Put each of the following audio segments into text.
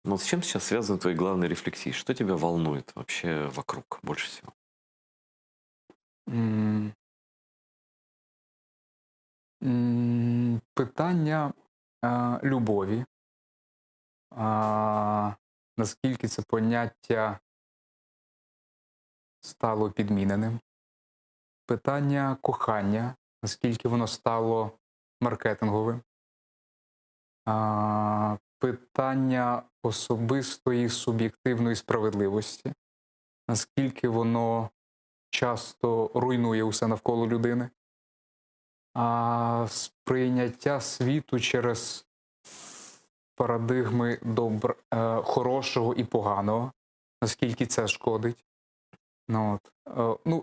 Ну, с чем сейчас связаны твои главные рефлексии? Что тебя волнует вообще вокруг больше всего? М, Питання, любові. Наскільки це поняття стало підміненим. Питання кохання, наскільки воно стало маркетинговим. Питання особистої суб'єктивної справедливості, наскільки воно часто руйнує усе навколо людини. Сприйняття світу через парадигми хорошого і поганого, наскільки це шкодить.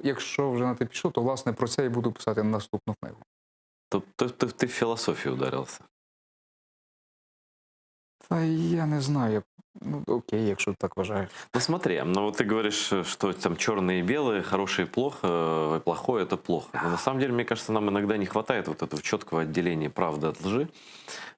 Якщо вже на те пішло, то, власне, про це і буду писати наступну книгу. Ты в философию ударился. Та я не знаю, окей, якщо так вважаєш. Ну смотри, ну ты говоришь, что там черные и белые, хорошее и плохо, и плохое это плохо. Но на самом деле, мне кажется, нам иногда не хватает вот этого четкого отделения правды от лжи.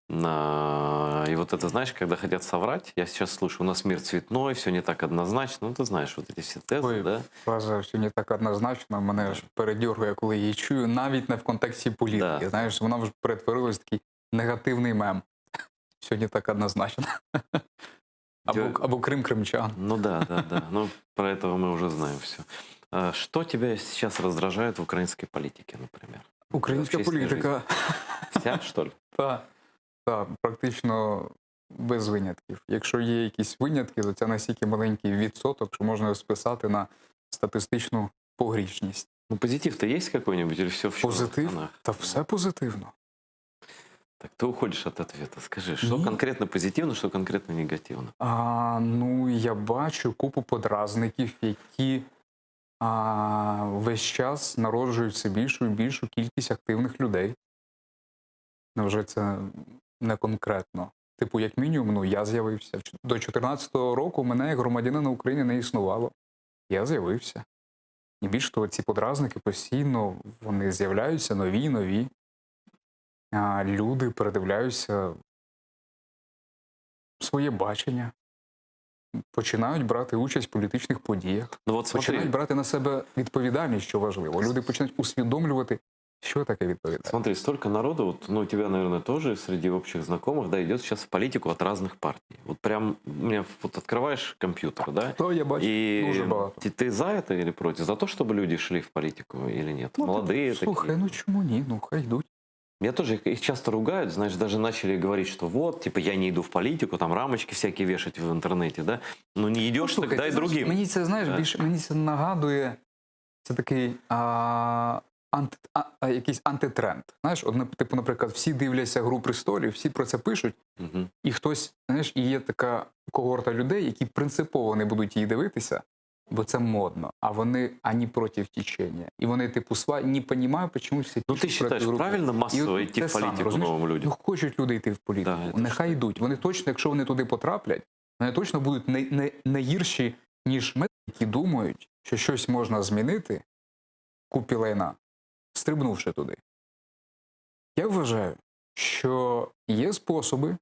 И вот это, знаешь, когда хотят соврать, я сейчас слышу, у нас мир цветной, все не так однозначно. Ну, ты знаешь, вот эти все тези, Ой, да? фраза «все не так однозначно» мене аж передьоргує, коли її чую, навіть не в контексті політики. Да. Знаєш, вона вже перетворилась в такий негативний мем. Все не так однозначно. Або Крим кримчан. Ну да. Ну, про этого мы уже знаем все. Что тебя сейчас раздражает в украинской политике, например? Українська В общественной політика. Вся, что ли? Так, практично без винятків. Якщо є якісь винятки, то це настільки маленький відсоток, що можна його списати на статистичну погрішність. Ну, позитив-то есть какой-нибудь или все в черных Позитив? тонах? Та все позитивно. Так, ты уходишь от ответа. Скажи, что Ні. конкретно позитивно, что конкретно негативно? Я бачу купу подразників, які весь час народжують все більшу і більшу кількість активних людей. Невже це не конкретно? Типу, як мінімум, я з'явився. До 2014 року мене як громадянина України не існувало. Я з'явився. І більш того, ці подразники постійно вони з'являються нові і нові. Люди передивляються своє бачення, починають брати участь в політичних подіях, Ну вот смотри, починають брати на себе відповідальність, що важливо. Люди починають усвідомлювати, що таке відповідальність. смотри, столько народу, вот, ну, у тебя, наверное, тоже среди общих знакомых, да, идет сейчас в политику от разных партий. Вот прям, у меня вот открываешь компьютер, да, То я бачу дуже и багато. ты за это или против? За то, чтобы люди шли в политику или нет? Молодые Слухай, такие. чому ні? Хай йдуть. Меня тоже их часто ругают, знаешь, даже начали говорить, что вот, типа, я не иду в политику, там рамочки всякие вешать в интернете, да. Ну не идешь, Слухай, тогда и ти знаєш, другим. мені це, знаєш, Да. більше мені це нагадує, це такий якийсь антитренд. Знаєш, типу, наприклад, всі дивляться «Гру престолів», всі про це пишуть, Мгм. і хтось, знаєш, і є така когорта людей, які принципово не будуть її дивитися, бо це модно, а вони ані проти течення. І вони, типу, не розуміють, чому всі Ну ты пишуть про считаешь, цю групу. правильно І массово от идти те в саме, политику розумієш? новым людям? Хочуть люди йти в політику, Да, це нехай ж йдуть. Вони точно, якщо вони туди потраплять, вони точно будуть не гірші, ніж ми, які думають, що щось можна змінити купі лайна, стрибнувши туди. Я вважаю, що є способи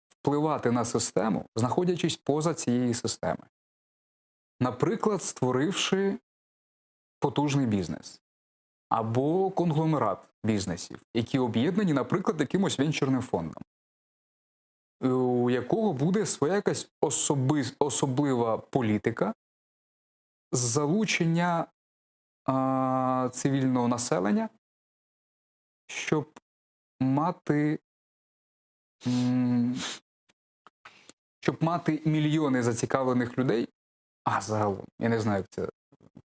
впливати на систему, знаходячись поза цією системою. Наприклад, створивши потужний бізнес або конгломерат бізнесів, які об'єднані, наприклад, якимось венчурним фондом, у якого буде своя якась особлива політика з залучення цивільного населення, щоб мати мільйони зацікавлених людей, загалом, я не знаю, як це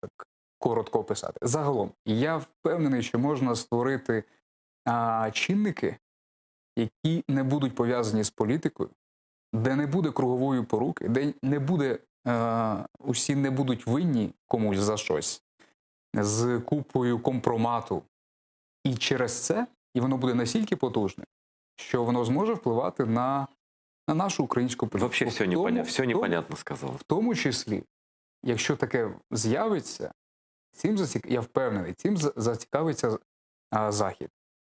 так коротко описати. Загалом, я впевнений, що можна створити чинники, які не будуть пов'язані з політикою, де не буде кругової поруки, де не буде, усі не будуть винні комусь за щось, з купою компромату. І через це, і воно буде настільки потужне, що воно зможе впливати на нашу українську політику. Вообще все непонятно сказал. В тому числі, якщо таке з'явиться, я впевнений, цим зацікавиться Захід.